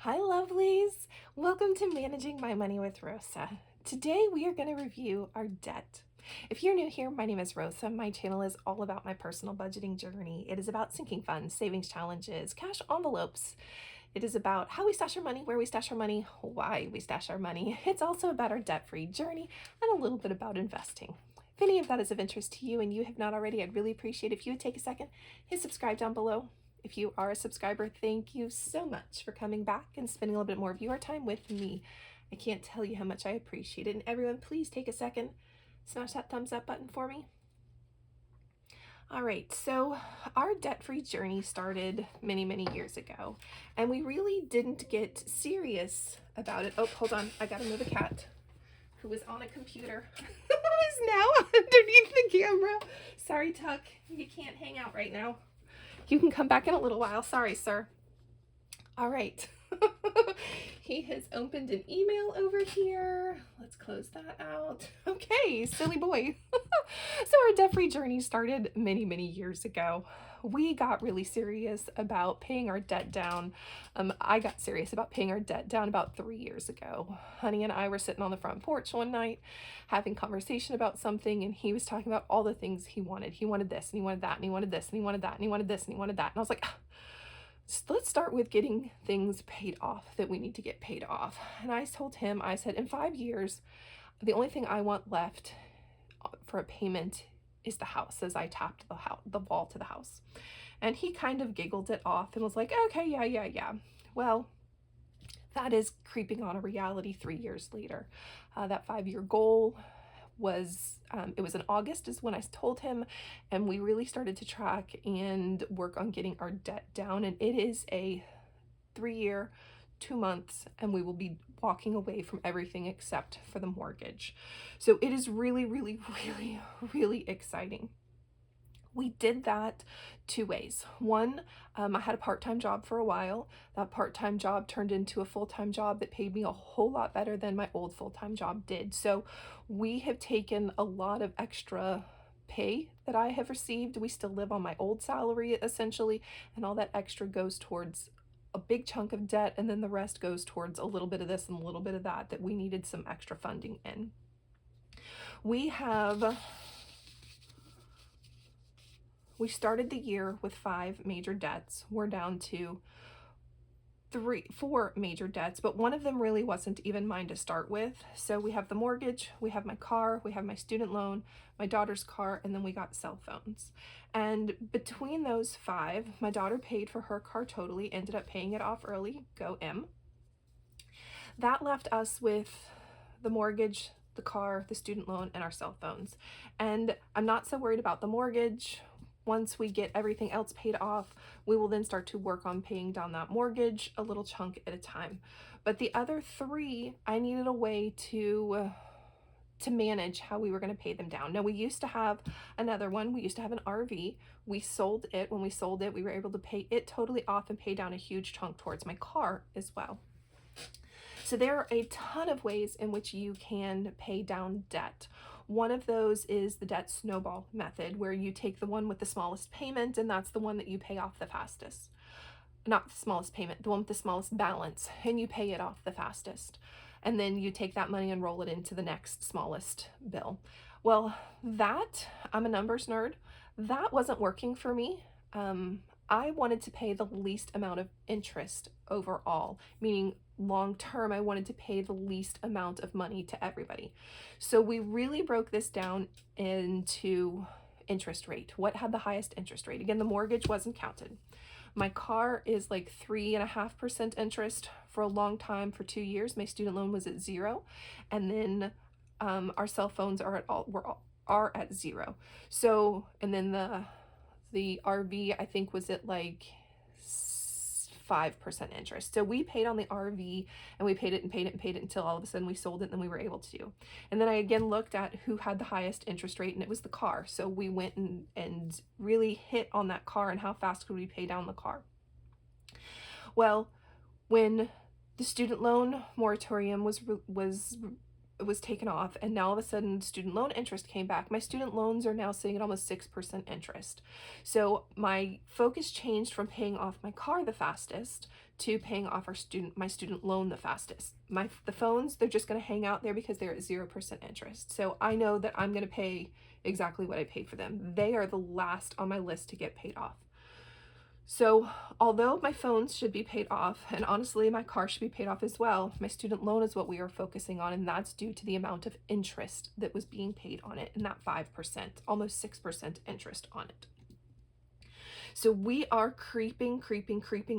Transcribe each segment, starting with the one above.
Hi, lovelies. Welcome to Managing My Money with Rosa. Today we are going to review our debt. If you're new here, my name is Rosa. My channel is all about my personal budgeting journey. It is about sinking funds, savings challenges, cash envelopes. It is about how we stash our money, where we stash our money, why we stash our money. It's also about our debt-free journey and a little bit about investing. If any of that is of interest to you and you have not already, I'd really appreciate if you would take a second, hit subscribe down below. If you are a subscriber, thank you so much for coming back and spending a little bit more of your time with me. I can't tell you how much I appreciate it. And everyone, please take a second, smash that thumbs up button for me. All right, so our debt-free journey started many, many years ago, and we really didn't get serious about it. Oh, hold on, I gotta move a cat who was on a computer who is now underneath the camera. Sorry, Tuck, you can't hang out right now. You can come back in a little while. Sorry, sir. All right. He has opened an email over here. Let's close that out. Okay, silly boy. So our debt-free journey started many, many years ago. We got really serious about paying our debt down. I got serious about paying our debt down about 3 years ago. Honey and I were sitting on the front porch one night having conversation about something, and he was talking about all the things he wanted. He wanted this, and he wanted that, and he wanted this, and he wanted that, and he wanted this, and he wanted that. And I was like, let's start with getting things paid off that we need to get paid off. And I told him, I said, in 5 years, the only thing I want left for a payment is the house, as I tapped the wall to the house. And he kind of giggled it off and was like, okay, yeah. Well, that is creeping on a reality 3 years later. That 5-year goal was, it was in August is when I told him, and we really started to track and work on getting our debt down. And it is a 3-year, 2 months, and we will be walking away from everything except for the mortgage. So it is really, really, really, really exciting. We did that 2 ways. One, I had a part-time job for a while. That part-time job turned into a full-time job that paid me a whole lot better than my old full-time job did. So we have taken a lot of extra pay that I have received. We still live on my old salary essentially, and all that extra goes towards a big chunk of debt, and then the rest goes towards a little bit of this and a little bit of that we needed some extra funding in. We started the year with 5 major debts. We're down to 4 major debts, but one of them really wasn't even mine to start with. So we have the mortgage, we have my car, we have my student loan, my daughter's car, and then we got cell phones. And between those 5, my daughter paid for her car totally, ended up paying it off early, go M. That left us with the mortgage, the car, the student loan, and our cell phones. And I'm not so worried about the mortgage. Once we get everything else paid off, we will then start to work on paying down that mortgage a little chunk at a time. But the other 3, I needed a way to manage how we were going to pay them down. Now, we used to have another one. We used to have an RV. We sold it. When we sold it, we were able to pay it totally off and pay down a huge chunk towards my car as well. So there are a ton of ways in which you can pay down debt. One of those is the debt snowball method, where you take the one with the smallest payment, and that's the one that you pay off the fastest. Not the smallest payment, the one with the smallest balance, and you pay it off the fastest. And then you take that money and roll it into the next smallest bill. Well, I'm a numbers nerd. That wasn't working for me. I wanted to pay the least amount of interest overall, meaning long term, I wanted to pay the least amount of money to everybody. So we really broke this down into interest rate. What had the highest interest rate? Again, the mortgage wasn't counted. My car is like 3.5% interest for a long time. For 2 years, my student loan was at 0, and then our cell phones are at 0. So, and then the RV, I think, was at like 5% interest. So we paid on the RV, and we paid it and paid it and paid it until all of a sudden we sold it, and then we were able to. And then I again looked at who had the highest interest rate, and it was the car. So we went and really hit on that car and how fast could we pay down the car. Well, when the student loan moratorium was was taken off, and now all of a sudden student loan interest came back. My student loans are now sitting at almost 6% interest. So my focus changed from paying off my car the fastest to paying off my student loan the fastest. The phones, they're just going to hang out there because they're at 0% interest. So I know that I'm going to pay exactly what I pay for them. They are the last on my list to get paid off. So although my phones should be paid off, and honestly my car should be paid off as well, my student loan is what we are focusing on, and that's due to the amount of interest that was being paid on it, and that 5%, almost 6% interest on it. So we are creeping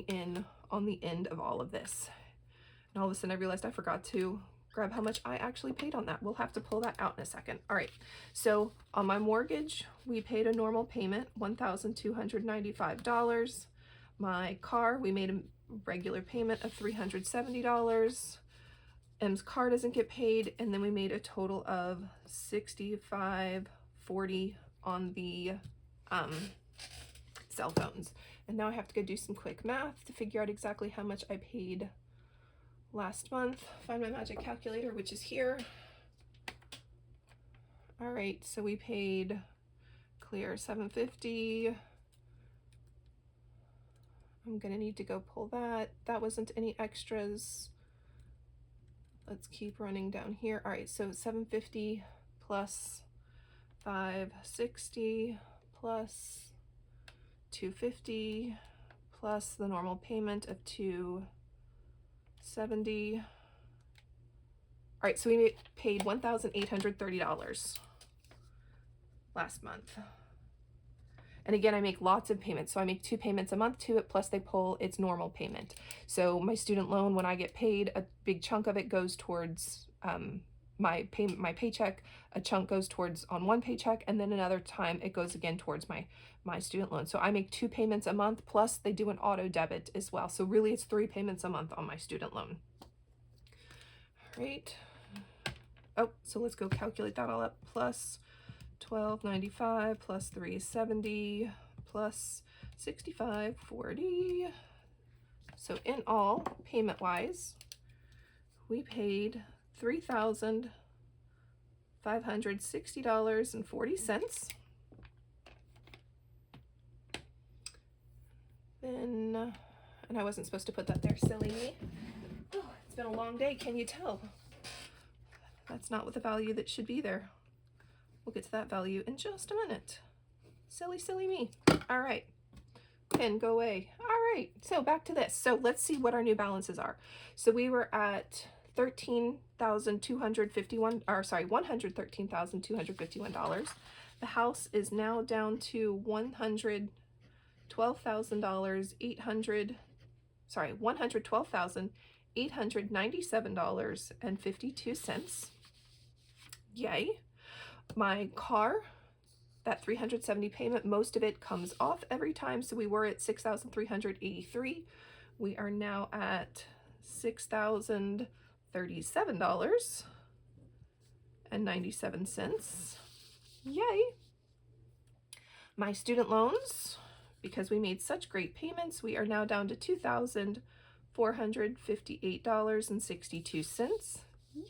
in on the end of all of this. And all of a sudden I realized I forgot to grab how much I actually paid on that. We'll have to pull that out in a second. All right, so on my mortgage, we paid a normal payment, $1,295. My car, we made a regular payment of $370. M's car doesn't get paid, and then we made a total of $65.40 on the cell phones. And now I have to go do some quick math to figure out exactly how much I paid last month. Find my magic calculator, which is here. All right, so we paid clear $750. I'm gonna need to go pull that. That wasn't any extras. Let's keep running down here. All right, so $750 plus $560 plus $250 plus the normal payment of $270. All right, so we paid $1,830 last month. And again, I make lots of payments. So I make 2 payments a month to it, plus they pull its normal payment. So my student loan, when I get paid, a big chunk of it goes towards my paycheck, a chunk goes towards on one paycheck, and then another time it goes again towards my student loan. So I make 2 payments a month, plus they do an auto debit as well. So really it's 3 payments a month on my student loan. All right. Oh, so let's go calculate that all up. Plus $1,295 plus $370 plus $65.40. So in all, payment wise, we paid $3,560.40. Then, and I wasn't supposed to put that there, silly me. Oh, it's been a long day, can you tell? That's not what the value that should be there. We'll get to that value in just a minute. Silly me. All right, pen, go away. All right, so back to this. So let's see what our new balances are. So we were at $113,251. The house is now down to $112,897.52. Yay. My car, that $370 payment, most of it comes off every time. So we were at $6,383. We are now at $6,037.97. Yay. My student loans, because we made such great payments, we are now down to $2,458.62. Yay.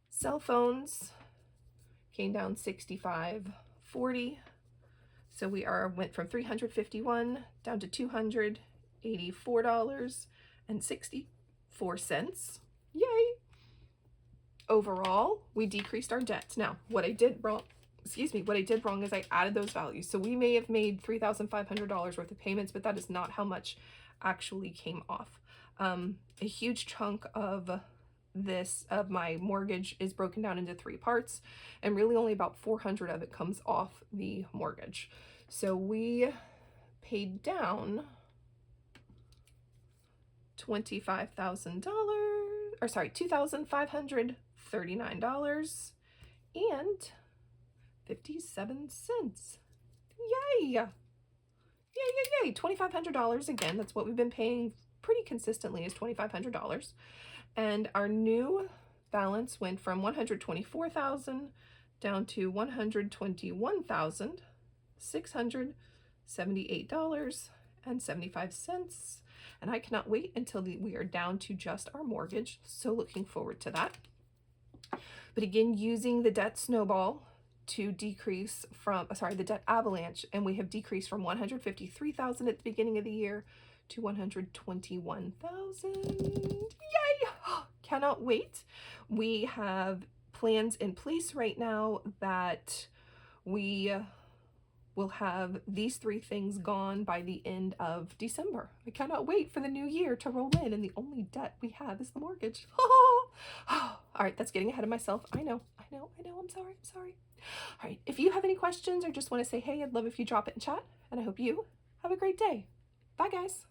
Cell phones came down $65.40. So we went from $351 down to $284.64. Yay. Overall, we decreased our debts. Now, what I did wrong is I added those values. So we may have made $3,500 worth of payments, but that is not how much actually came off. A huge chunk of my mortgage is broken down into 3 parts, and really only about $400 of it comes off the mortgage. So we paid down $2,539.57. Yay! Yay! $2,500 again. That's what we've been paying pretty consistently, is $2,500. And our new balance went from $124,000 down to $121,678.75. And I cannot wait until we are down to just our mortgage. So looking forward to that. But again, using the debt snowball to decrease from, the debt avalanche, and we have decreased from 153,000 at the beginning of the year to 121,000. Yay! Cannot wait. We have plans in place right now that we will have these 3 things gone by the end of December. I cannot wait for the new year to roll in, and the only debt we have is the mortgage. All right, that's getting ahead of myself. I know, I'm sorry. All right, if you have any questions or just want to say hey, I'd love if you drop it in chat, and I hope you have a great day. Bye, guys.